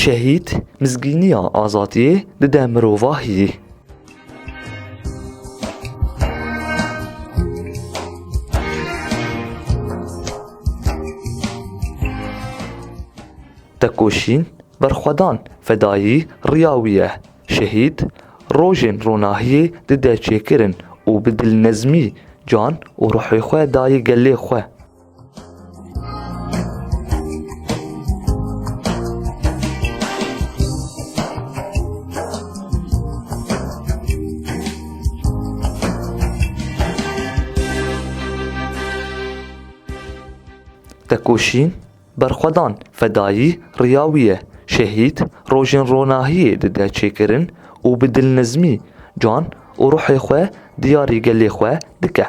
شهید مزگینیا آزادی ده مروواهی تکوشین برخودان فدایی ریاویه شهید روژن روناهی ده چیکرن و بدل نزمی جان و روحی خواه دای گلی خواه تکوشین برخودان فدایی ریاویه شهید روژن روناهی ده چیکرن و بدل نزمی جان و روحی خواه دیاری گلی خواه دکه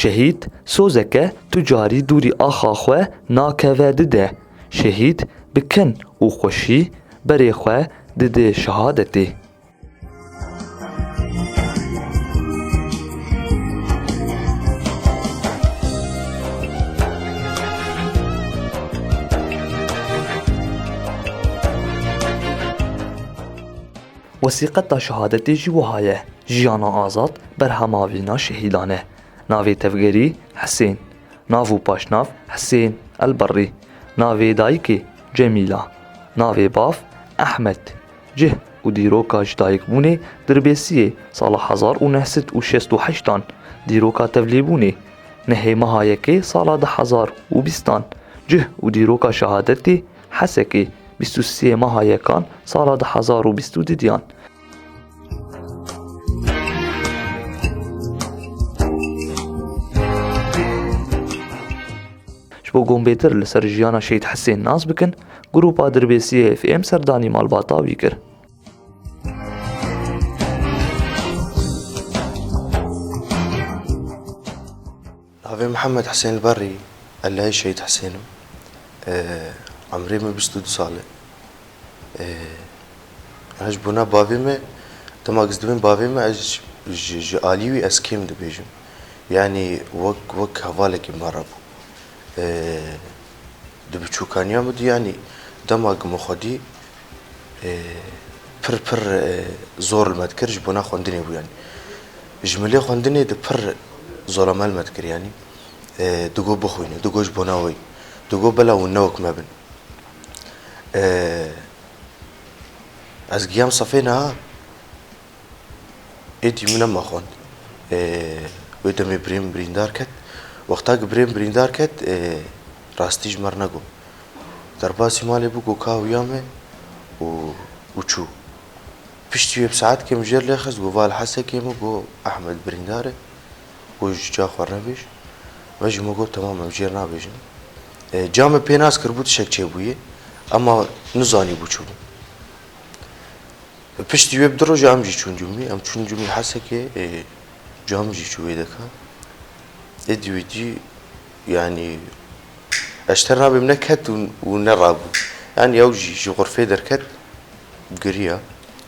شهید سوزکه تجاری دوری آخا خواه ناکوه ده شهید بکن و خوشی بری خواه ده شهادتی وثیقت شهادتی جوهایه جیانا آزاد بر هماوینا شهیدانه ناوی تفگری حسین ناوو پاشناف حسین البری ناوی دایکی جمیلا ناوی باف احمد جه و دیروکا جدایک بونه دربیسیه سال 1968 دیروکا تفلیبونه نهی مهایکی سال 2020 جه و دیروکا شهادتی حسکی 23 مهایکان سال 2022 بۆ گۆمبێتر لەسەر ژیانە شەید حسێن ناز بکەن گروپا دربێسیە FM سەردانی ماڵباتاوی کرد. ناوی محمد حسين البري الله شهيد حسينم عمري ما 22 ساله هج بنا باوی ما تماغز دبن باوی ما ج عالیوی اسکیم دبیجم يعني وك هوالك مرابو دبچوکانیا مد يعني دماغ مخدي پر زور المذكر جبنا خوندني بو يعني جملي خوندني د پر ظلم المذكر يعني دغو بخوينه دغو جبناوي دغو بلا ونوك ما بن از قيام صفينا ادي من ما خوند ودمي بريندار كت وقتا بريندار كت راستيج مرنگو درباسي مالي بو كاو يامه وچو پشتی بساعت که مجر لخز گوال حسه که مگو احمد برينداره وجا خورنا بيش وجه مگو تمام مجر نابيجن جام پیناس کربوت شکچه بویه اما نزانی بو چون پشتی وب درو جام جی چون جومی ام چون جومی حسه که جام جی چوی دکا ادیویدی يعني اشترنا بمنكت ونرابو يعني يوجي غرفه دركت قريه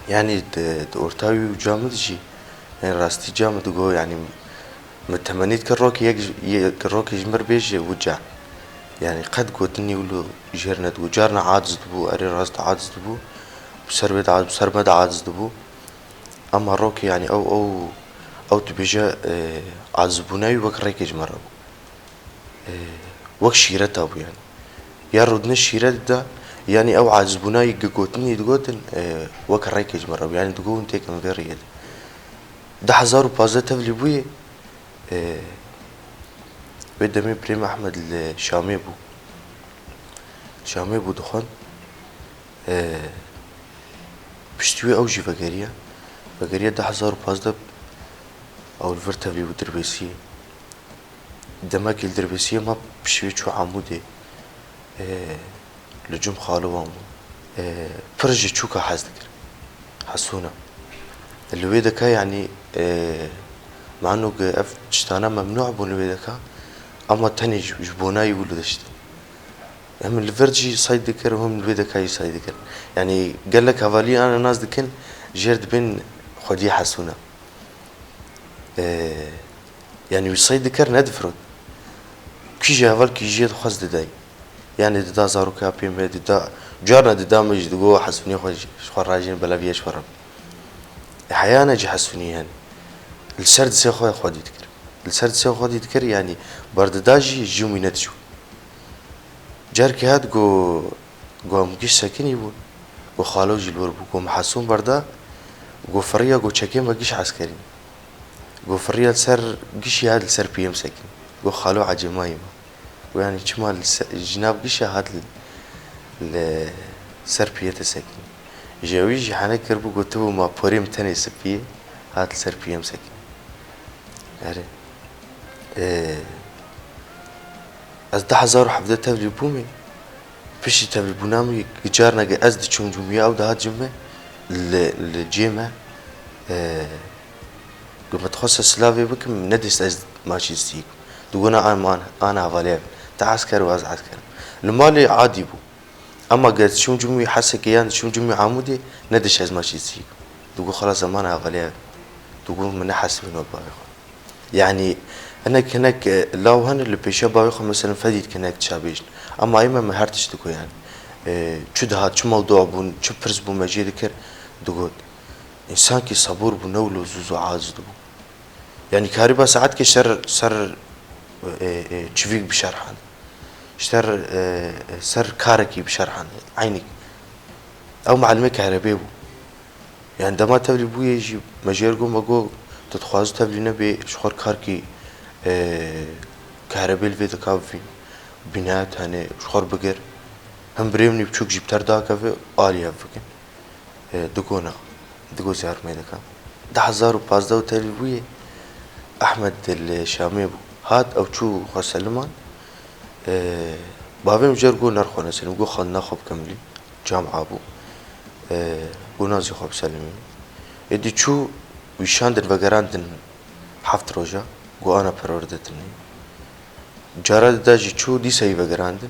يعني اورتاوي وجامد جي يعني راستي جامد وجو يعني متمنيت كروك يجمر بيج وجع يعني قد قوتني ولو جرنت وجارنا عاجز دبو اري راست عاجز دبو بسرمد عاجز دبو اما روكي يعني او تبيجا عاجزبوناي وكريك يجمر وك شيرت ابو يعني يا ردنا الشيرت ده يعني او عاجزبوناي قوتني دقوتن وك ريك يجمر يعني دقون تيك من غير يد ده حزارو بازيتيف لي بوي بدمي بريم احمد الشامي بو دخان بشتوي اوجي فقريه ده حزارو بازده او الفرتف لي ودربيسيه دماغ الدربيسيه ما بشوي شو عمودي لجوم خالو وامو فرج تشوكا حسونا اللي ويدكا يعني مع انه اف تشتانا ممنوع بون ويدكا اما تاني جبوناي يقولوا دشت هم الفرجي صيد ذكر وهم البيدا كاي صيد ذكر يعني قال لك هفالي أنا ناس ذكن جرد بين خدي حسونا يعني وصيد ذكر ندفرد كي جا هفال كي جيد خاص داي يعني دا زارو كابي ما دا جارنا دا مجد جوا حسوني خوار راجين بلا فيش فرم أحيانا جي حسوني يعني السرد سيخوي خدي ذكر السرد سيخوي خدي ذكر يعني برد داجي جومي نتجو جاركي هاد جو مجيش ساكن يبون جو خالو جلور بو جو محسون بردا جو فريا جو تشكي ما جيش عسكري جو فريا سر جيش هاد السر بيم ساكن جو خالو عجماي ويعني شمال الجناب جيش هاد السر بيته ساكن جاويجي حنا كربو جو تبو ما بوريم تاني سبيه هاد السر بيم ساكن يعني از 10,000 حفظة تبلي بومي بشي تبلي بونامي جارنا از دي چون جمعية او ده جمعة الجيمة قمت خاصة سلافي بكم ندست از ماشي ستيك دوغونا انا هفاليب تا عسكر واز عسكر المالي عادي بو اما قد شون جمعية حاسة كيان شون جمعية عمودي ندش از ماشي ستيك دوغو خلاص زمان هفاليب دوغو من حاسب من وبايخ يعني هناك لو هن اللي بيشا بايخ مثلا فديت كناك تشابيش اما ايما ما هرتش دكو يعني شو ده شو موضوع بون شو برز بون ماجي ذكر دقود انسان كي صبور بنولو زوزو عاجز دبو يعني كهرباء ساعات كي سر تشفيك بشرحان شتر سر كاركي بشرحان عينك او معلمي كهرباء بو يعني عندما تبلي بو يجي مجيرقو مقو تتخوازو تبلي نبي شخور كاركي كهرباء الفيد كافين بنات هني شخور بقر هم بريمني بشوك جبتر دا كافي آلية فكن دقونا دقو زيار ميدكا 10,015 تلفوية أحمد الشامي بو هاد أو شو خسلمان بابي مجرقو نرخونا سلم قو خلنا خب كملي جامعة بو ونازي خب سلمي يدي شو ويشاندن وقراندن حفت روجا قو أنا پروردتني جارة داجي شو دي ساي وقراندن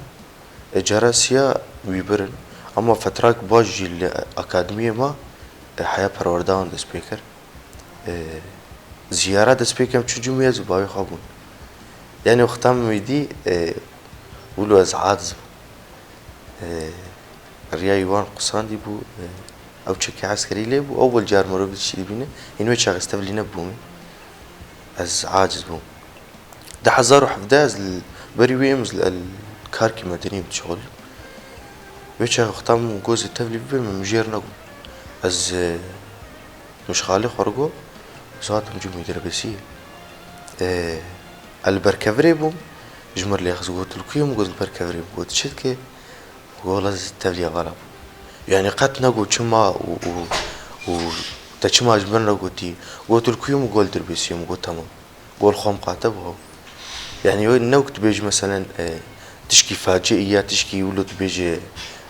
جارة سيا ويبرن أما فترات باجي الأكاديمية ما حياة پروردان دست بيكر زيارة دست بيكم شو جميع زباوي خابون يعني وقتام ميدي ولو از عادز رياي وان قصان دي بو او تشكي عسكري لي بو اول جار مرو بتشي بينا انو تشغل استفلينا بومي از عاجز بو 10,011 بري ويمز الكاركي مدني بتشغل ويش اختام جوز التفلي بي من مجيرنا از مش خالي خرجو صوت نجوم يدربسيه البركفري بوم جمر لي خز قلت لكم قلت البركفري قلت شتكي والله التفلي غلط يعني قد نقول شما و تشما جبرنا قلت لكم قلت دربسيه قلت تمام قول خام قاتبه يعني نوقت بيجي مثلا تشكي فاجئية تشكي ولد بيجي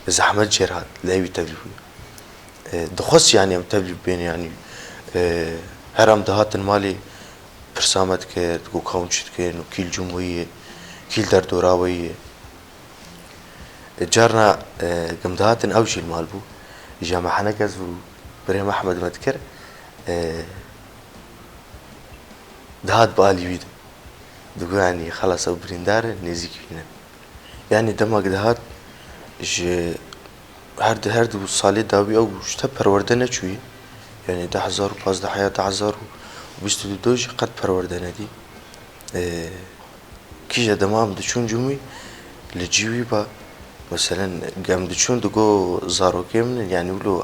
زحمة جرات لا يتبلي دخص يعني متبلي بين يعني هرم دهات المالي برسامت كرد و كونشت كرد و كيل جمهورية كيل در دوراوية جارنا قمدهات أوجي المال بو جامع حنقز و بريم أحمد مذكر دهات بالي ويد دقو يعني خلاص أو بريندار نزيك فينا يعني دماغ دهات هرد وصالي داوي أو شتا پروردنه چوي يعني 10,015 حياة 10,022 قد پروردنه دي كيجا دمام دچون جمي لجيوي با مثلا قام دچون دقو زاروكي من يعني ولو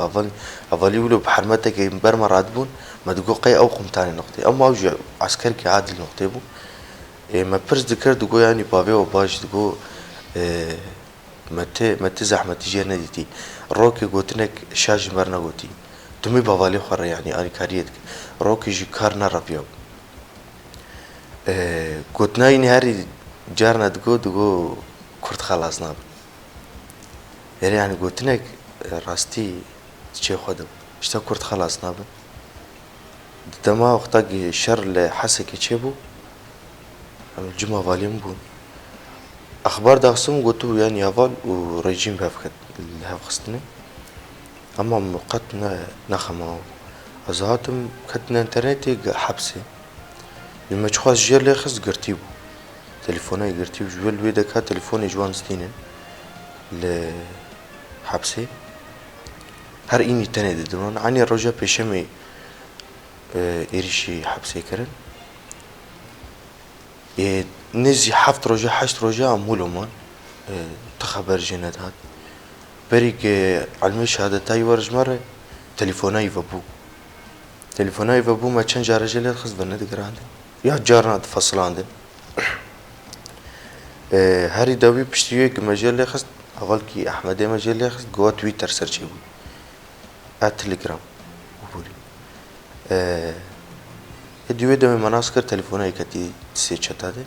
أولي ولو بحرمتك ينبر مرادبون ما دقو قي أو قمتاني نقطي أما أوجي عسكركي عادل نقطي بو ما برز ذكر دقو يعني بابي وباش دقو متى زحمة تجي نديتي روكي قلتنك شاج مرنا قلتي تمي بابالي خرا يعني أنا كاريتك روكي جي كارنا ربيو قلتنا إني هاري جارنا دقو كرت خلاص ناب يعني قلتنك راستي شيء خدم اشتا كرت خلاص ناب دما وقتاق شر لحسك يشبو الجمعة فاليوم بون اخبار داخسم قلتو يعني افال وريجيم بافكت اللي هافخستني اما مقتنا نخما ازهاتم كتنا انترنتي حبسي لما تخواس جير لي خص قرتيبو تليفوني قرتيبو جوال ويدا كا تليفوني جوان ستينن لحبسي هر إني تاني ددرون عني الرجا بيشمي إيريشي حبسي كرن نزي حفت رجا حشت رجا أمولو من تخبر جند هاد بريك علمي شهادتاي ورج مرة تليفوناي فبو تليفوناي فبو ما كان جا رجالي خص بندقر عندن يا جارنا تفصل عندن هاري داوي بشتيوك مجال خص أول كي أحمد مجال خص جوا تويتر سيرش بو التليجرام وبولي اديو دم مناسكر تليفوناي كتي سيتشات هذا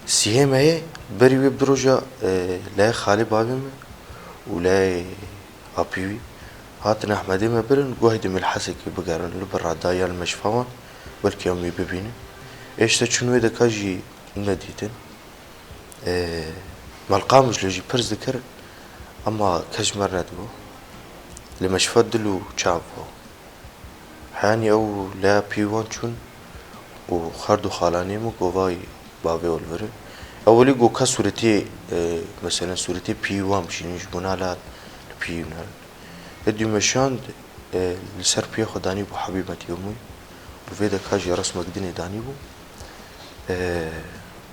سيهم هي بري ويب دروجا لا خالي بابم ولا ابيوي هاتنا احمد ما برن قوهد من الحسك بقارن لبرا دايا المشفاوان بلكي يومي ببينه ايش تشنو اذا كاجي نديتن مالقامش لجي برز ذكر اما كاجمر ندبو لما شفدلو تشافو حاني او لا بيوان شون وخردو خالاني مو قواي بابي والفرن اولي قو كصورتي مثلا صورتي بيوان مشين يجبونا لا بيونا ادي مشان لسر بيا خداني بو حبيبتي امي وفيدا كاجي رسمك ديني داني بو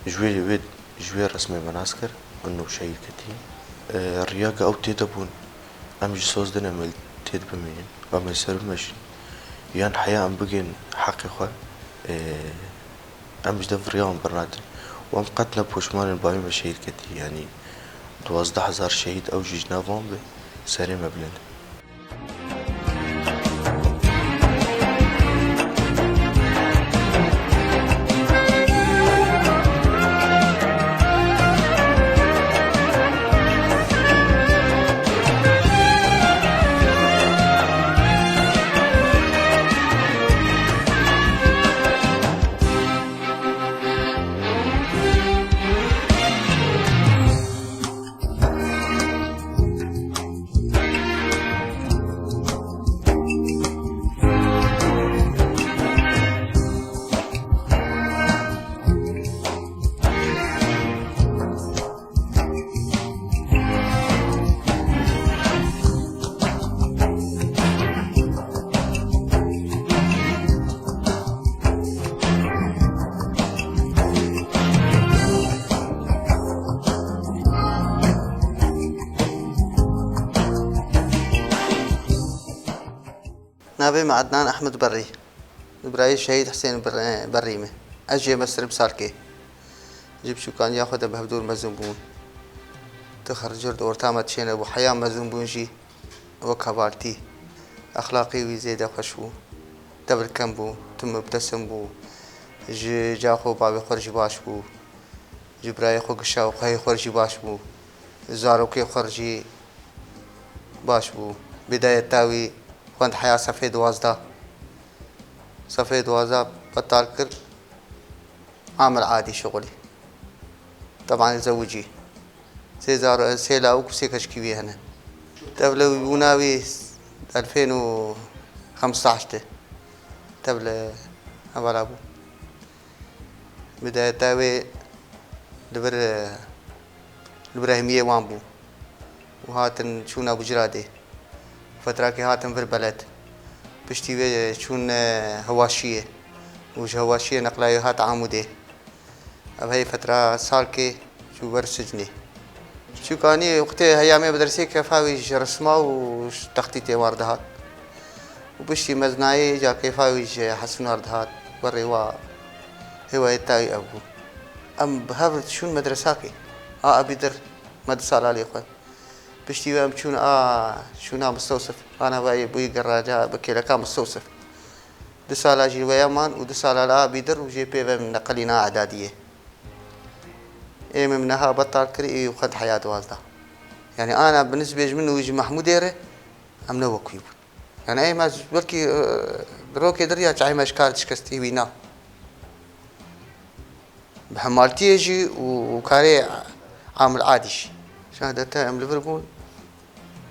جوي رسمي مناسكر انه شيء كتير الرياقة او تيدبون امجي صوص دنا مل تيد بمين وما يسر مش يان حياة ام بقين حقي خوا امج دف رياض برناتن وام قتنا بوشمان باي مشاهير كتير يعني 12,000 شهيد او جنافهم بسري مبلن نابي مع عدنان أحمد بري إبراهيم شهيد حسين بريمة أجي مصر بساركي جيب شو كان ياخذ بهدول مزنبون تخرج جرد ورتامة شين أبو حياة مزنبون جي وكبارتي أخلاقي وزيادة خشبو دبل كمبو تم ابتسم بو جاخو بابي خرج باش بو جبراي خو قشاو خي خرج باش بو زاروكي خرجي باش بو بداية تاوي كنت حياة صفي 12 بطال كر عامل عادي شغلي طبعا زوجي سيزار سيلاوك وسيكشكي هنا تبلو يوناوي 2015 تبل أبو بداية تاوي لبر الإبراهيمية وامبو وهاتن شونا بجرادي فترة كي هاتن في البلد بشتي شون هواشية وش هواشية نقلاي هات عمودي أب هي فترة صار كي شو برسجني شو كاني وقتها هيامي بدرسي كيفاوي رسمة وتخطيطي واردهات وبشتي مزناي جا كيفاوي حسن واردهات بري وا هواية تاوي أبو أم بهذا شون مدرساكي أبي در مدرسة على إخوان بشتي وام شون شونا مستوصف أنا باي بوي قراجة بكيلا كام مستوصف دسالة جي ويامان ودسالة لا بيدر وجي بي من نقلنا إعدادية إيه منها بطل كري وخد حياة والده يعني أنا بالنسبة منه ويجي محمود يره أم نوكيب يعني أي ما بلكي روكي دريا جاي مشكال تشكستي وينا بحمالتي يجي وكاري عامل عاديش شهادتها ام ليفربول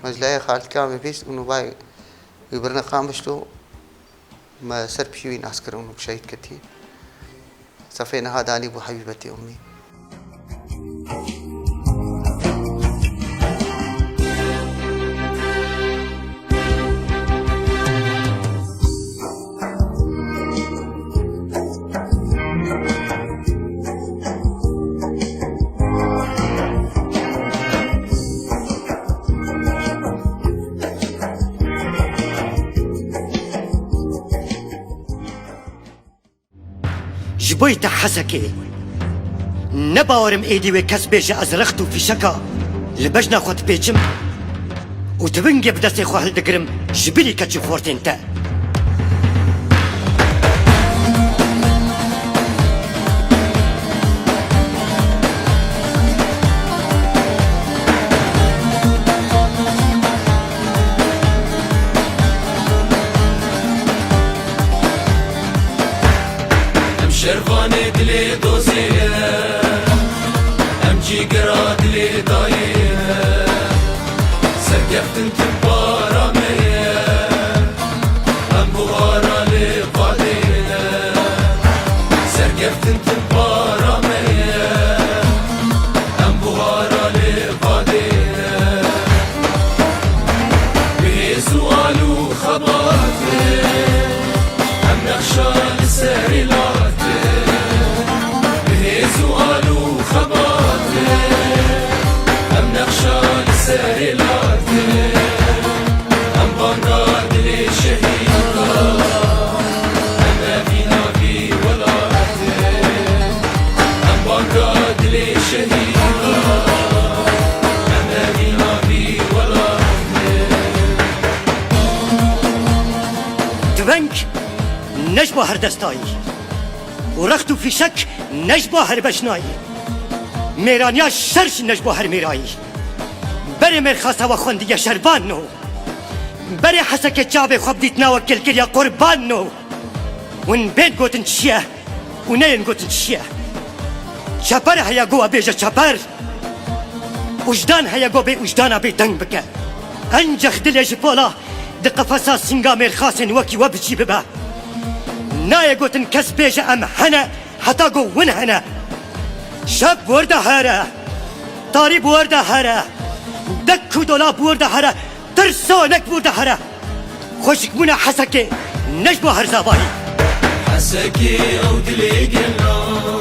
مزلايا خالد كامل بيس انه باي يبرنا قامشلو ما سر بشوين عسكر انه شهيد كتير صفينا هذا علي ابو حبيبتي امي جبويت حسكي نباورم ايدي وكس بيجي ازرختو في شكا لبجنا خود بيجم وتبنجي بدسي خو هالدقرم جبلي كتشو خورتين تا شرفاني دلي دوزيه ام جيقرا دلي ضايه سرقفت انت باراميه ام بغارة لفاديه سرقفت انت باراميه ام بغارة لفاديه به سؤال وخبرتي ام نخشى لساري تبنك نجبه هردستاي ورختو في شك نجبه هربشناي ميرانيا شرش نجبه هرميراي بري مرخصة وخوندية شربان نو بري حسك جابي خبديتنا وكل يا قربان نو ون بين قوتن تشيه ونين قوتن تشيه شبر هيا قوة بيجا شبر وجدان هيا قوة بي وجدانا بي دنگ بك انجخ دل جبولا دقفصا سنگا مرخاصن وكي وبجي ببا نايا قوتن كس بيجا ام هنا حتى قو ون هنا شب ورده هرا طارب ورده هرا دكو دولاب ورده هرا ترسونك ورده هرا خوشك منا حسكي نجبو هرزاباي حسكي او دلي قلنا